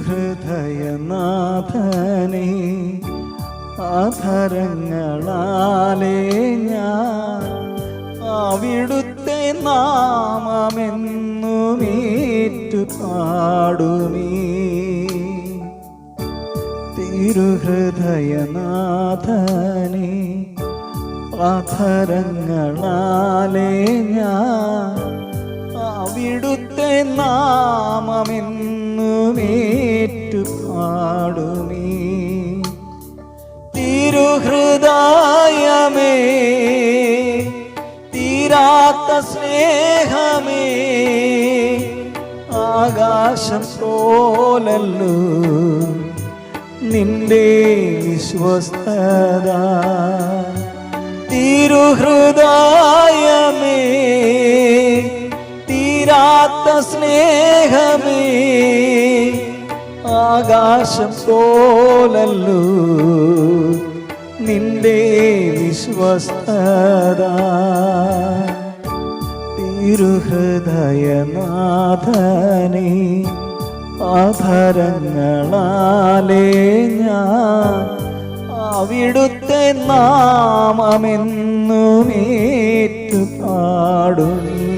തിരുഹൃദയനാഥനെ അധരങ്ങളാലേ ഞാൻ അവിടുത്തെ നാമമെന്നുമേറ്റു പാടുമീ. തിരുഹൃദയനാഥനെ അധരങ്ങളാലേ ഞാൻ അവിടുത്തെ നാമമെന്നുമേറ്റു പാടുമീ. തിരുഹൃദയമേ തീരാത്ത സ്നേഹമേ ആകാശം പോലല്ലോ നിന്റെ വിശ്വസ്തത. തിരുഹൃദയമേ തീരാത്ത സ്നേഹമേ ആകാശം പോലല്ലോ നിന്റെ വിശ്വസ്തത. തിരുഹൃദയനാഥനെ അധരങ്ങളാലേ ഞാൻ അവിടുത്തെ നാമമെന്നുമേറ്റു പാടുമീ.